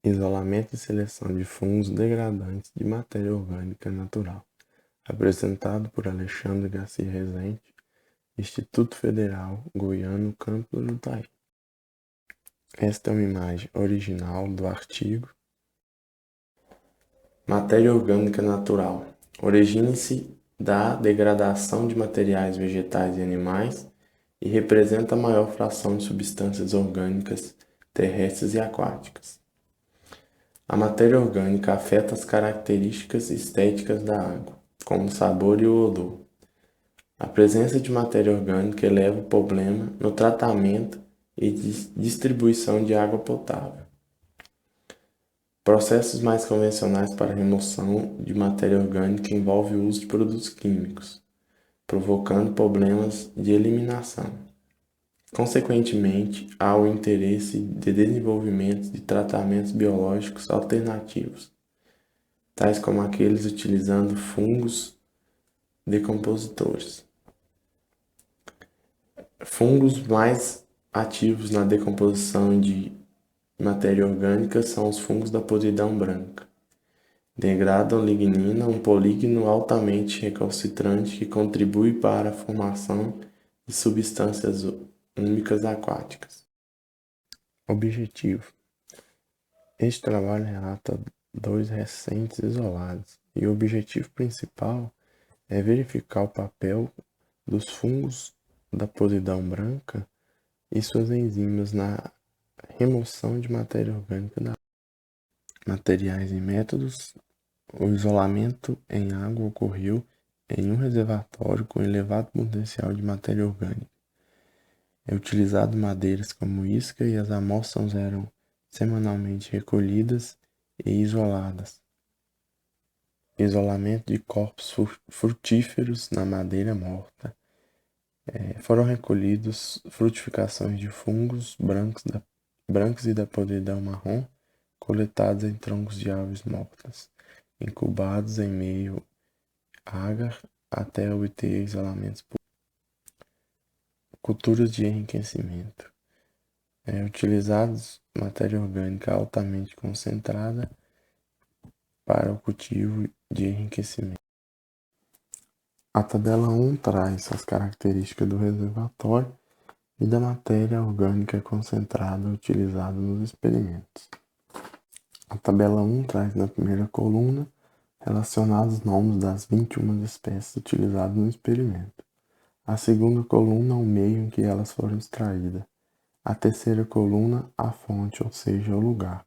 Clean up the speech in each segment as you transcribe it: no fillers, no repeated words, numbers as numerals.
Isolamento e seleção de fungos degradantes de matéria orgânica natural, apresentado por Alexandre Garcia Rezende, Instituto Federal Goiano, Campus do Itaim. Esta é uma imagem original do artigo Matéria orgânica natural. Origina-se da degradação de materiais vegetais e animais e representa a maior fração de substâncias orgânicas terrestres e aquáticas. A matéria orgânica afeta as características estéticas da água, como o sabor e o odor. A presença de matéria orgânica eleva o problema no tratamento e distribuição de água potável. Processos mais convencionais para a remoção de matéria orgânica envolvem o uso de produtos químicos, provocando problemas de eliminação. Consequentemente, há o interesse de desenvolvimento de tratamentos biológicos alternativos, tais como aqueles utilizando fungos decompositores. Fungos mais ativos na decomposição de matéria orgânica são os fungos da podridão branca. Degradam lignina, um polígono altamente recalcitrante que contribui para a formação de substâncias úmicas aquáticas. Objetivo: este trabalho relata 2 recentes isolados e o objetivo principal é verificar o papel dos fungos da podridão branca e suas enzimas na remoção de matéria orgânica da água. Materiais e métodos. O isolamento em água ocorreu em um reservatório com elevado potencial de matéria orgânica. É utilizado madeiras como isca e as amostras eram semanalmente recolhidas e isoladas. Isolamento de corpos frutíferos na madeira morta. Foram recolhidos frutificações de fungos brancos e da podridão marrom, coletados em troncos de árvores mortas, incubados em meio agar até obter isolamentos puros. Culturas de enriquecimento. Utilizados matéria orgânica altamente concentrada para o cultivo de enriquecimento. A tabela 1 traz as características do reservatório e da matéria orgânica concentrada utilizada nos experimentos. A tabela 1 traz na primeira coluna relacionados os nomes das 21 espécies utilizadas no experimento. A segunda coluna, o meio em que elas foram extraídas. A terceira coluna, a fonte, ou seja, o lugar.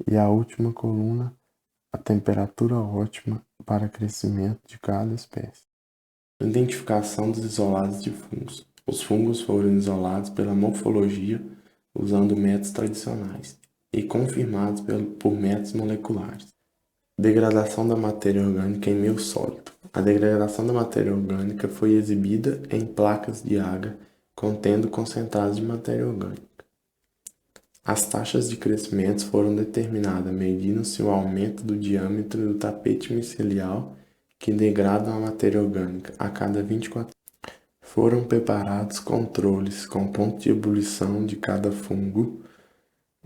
E a última coluna, a temperatura ótima para crescimento de cada espécie. Identificação dos isolados de fungos. Os fungos foram isolados pela morfologia usando métodos tradicionais e confirmados por métodos moleculares. Degradação da matéria orgânica em meio sólido. A degradação da matéria orgânica foi exibida em placas de agar contendo concentrados de matéria orgânica. As taxas de crescimento foram determinadas medindo-se o aumento do diâmetro do tapete micelial que degradam a matéria orgânica a cada 24 horas. Foram preparados controles com ponto de ebulição de cada fungo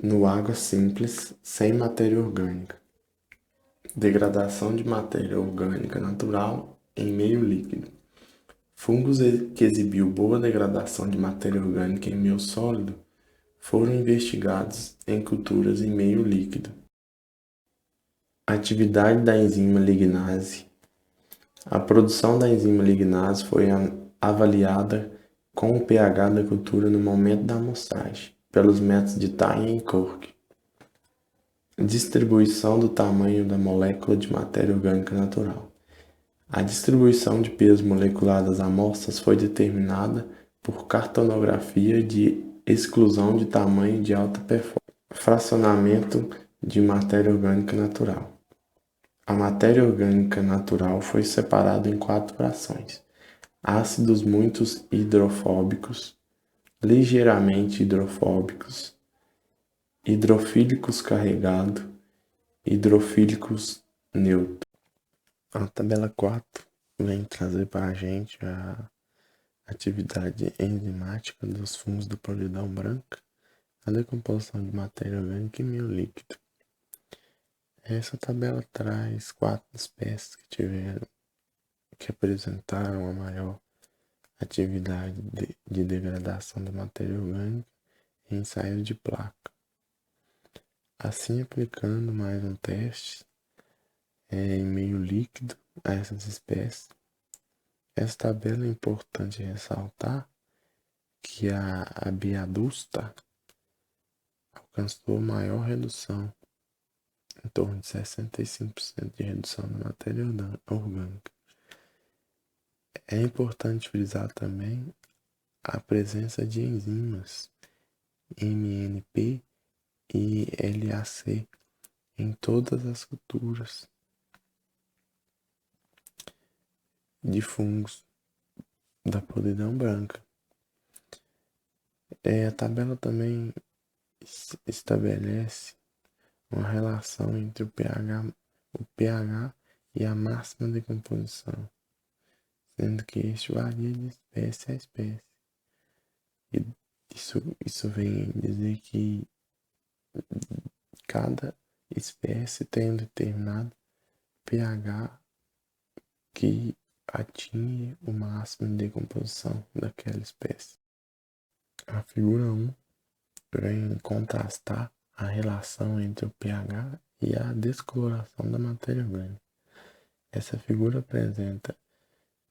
no água simples, sem matéria orgânica. Degradação de matéria orgânica natural em meio líquido. Fungos que exibiu boa degradação de matéria orgânica em meio sólido foram investigados em culturas em meio líquido. Atividade da enzima lignase. A produção da enzima lignase foi avaliada com o pH da cultura no momento da amostragem, pelos métodos de Thayer e Cork. Distribuição do tamanho da molécula de matéria orgânica natural. A distribuição de peso molecular das amostras foi determinada por cartonografia de exclusão de tamanho de alta performance. Fracionamento de matéria orgânica natural. A matéria orgânica natural foi separada em 4 frações: ácidos muito hidrofóbicos, ligeiramente hidrofóbicos, hidrofílicos carregado, hidrofílicos neutro. A tabela 4 vem trazer para a gente a atividade enzimática dos fungos da podridão branca, a decomposição de matéria orgânica em meio líquido. Essa tabela traz 4 espécies que apresentaram a maior atividade de degradação da matéria orgânica em ensaios de placa. Assim, aplicando mais um teste em meio líquido a essas espécies, essa tabela é importante ressaltar que a biadusta alcançou maior redução, em torno de 65% de redução da matéria orgânica. É importante frisar também a presença de enzimas MNP e LAC em todas as culturas de fungos da podridão branca. A tabela também estabelece uma relação entre o pH e a máxima decomposição, sendo que este varia de espécie a espécie. E isso vem dizer que cada espécie tem um determinado pH que atinge o máximo de decomposição daquela espécie. A figura 1 vem contrastar a relação entre o pH e a descoloração da matéria orgânica. Essa figura apresenta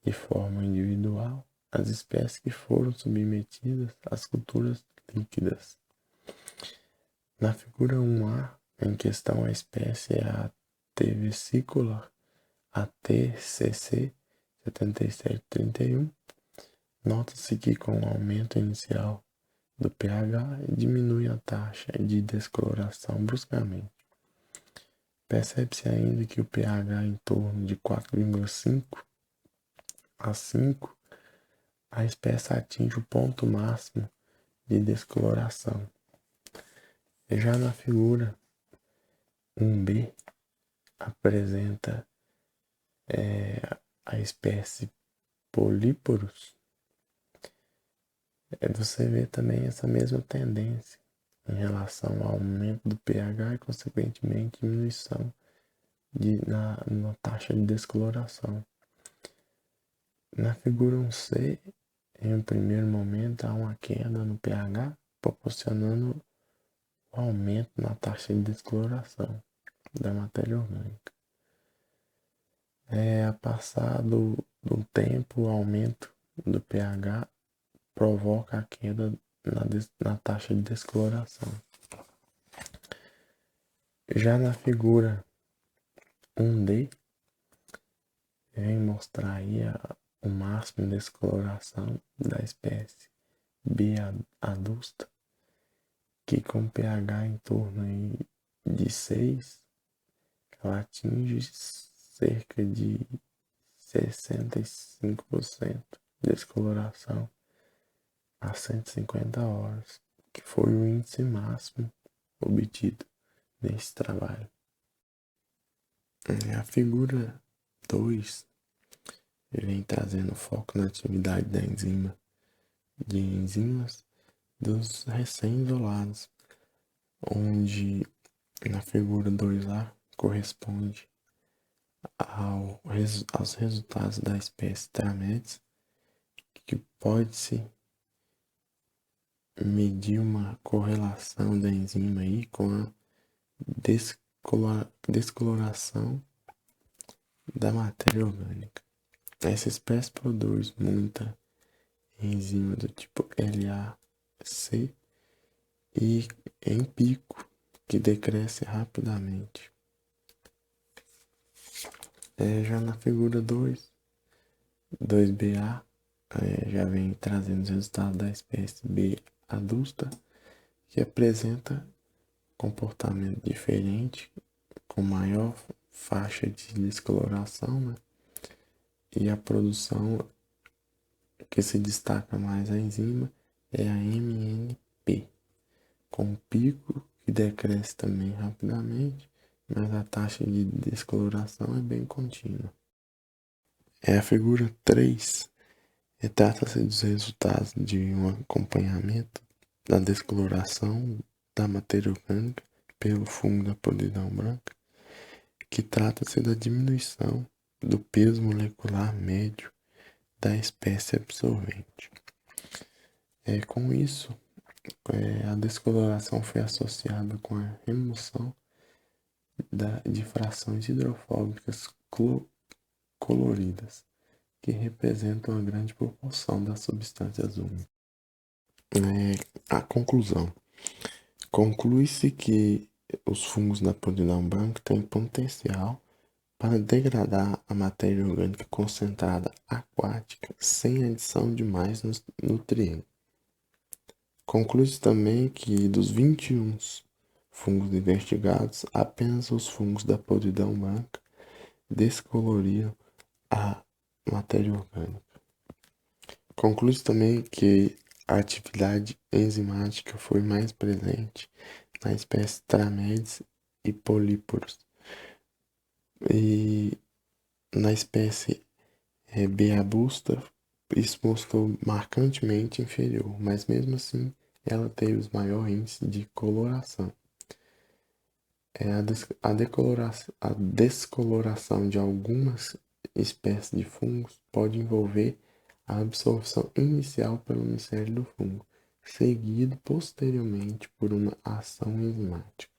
de forma individual as espécies que foram submetidas às culturas líquidas. Na figura 1A, em questão a espécie é a T. vesicular ATCC 7731, nota-se que com o aumento inicial do pH diminui a taxa de descoloração bruscamente. Percebe-se ainda que o pH em torno de 4,5 a 5, a espécie atinge o ponto máximo de descoloração. Já na figura 1B apresenta a espécie Polyporus. Você vê também essa mesma tendência em relação ao aumento do pH e, consequentemente, diminuição na taxa de descoloração. Na figura 1C, em um primeiro momento, há uma queda no pH, proporcionando o aumento na taxa de descoloração da matéria orgânica. A passar do tempo, o aumento do pH provoca a queda na taxa de descoloração. Já na figura 1D, vem mostrar aí o máximo de descoloração da espécie B. adusta, que com pH em torno aí de 6, ela atinge cerca de 65% de descoloração a 150 horas, que foi o índice máximo obtido nesse trabalho. A figura 2 vem trazendo foco na atividade de enzimas dos recém-isolados, onde na figura 2A corresponde aos resultados da espécie Tramedes, que pode-se medir uma correlação da enzima aí com a descoloração da matéria orgânica. Essa espécie produz muita enzima do tipo LAC e em pico, que decresce rapidamente. Já na figura 2BA, já vem trazendo os resultados da espécie B. adusta, que apresenta comportamento diferente, com maior faixa de descoloração, né? E a produção que se destaca mais a enzima é a MNP, com pico que decresce também rapidamente, mas a taxa de descoloração é bem contínua. A figura 3 trata-se dos resultados de um acompanhamento da descoloração da matéria orgânica pelo fungo da podridão branca, que trata-se da diminuição do peso molecular médio da espécie absorvente. Com isso, a descoloração foi associada com a remoção de frações hidrofóbicas coloridas, que representam a grande proporção das substâncias úmidas. A conclusão. Conclui-se que os fungos da podridão branca têm potencial para degradar a matéria orgânica concentrada aquática sem adição de mais nutrientes. Conclui-se também que dos 21 fungos investigados, apenas os fungos da podridão branca descoloriam a matéria orgânica. Conclui-se também que a atividade enzimática foi mais presente na espécie Tramedes e Polyporus, e na espécie Beabusta isso mostrou marcantemente inferior, mas mesmo assim ela teve os maiores índices de coloração. A descoloração de algumas espécies de fungos pode envolver a absorção inicial pelo micélio do fungo, seguido posteriormente por uma ação enzimática.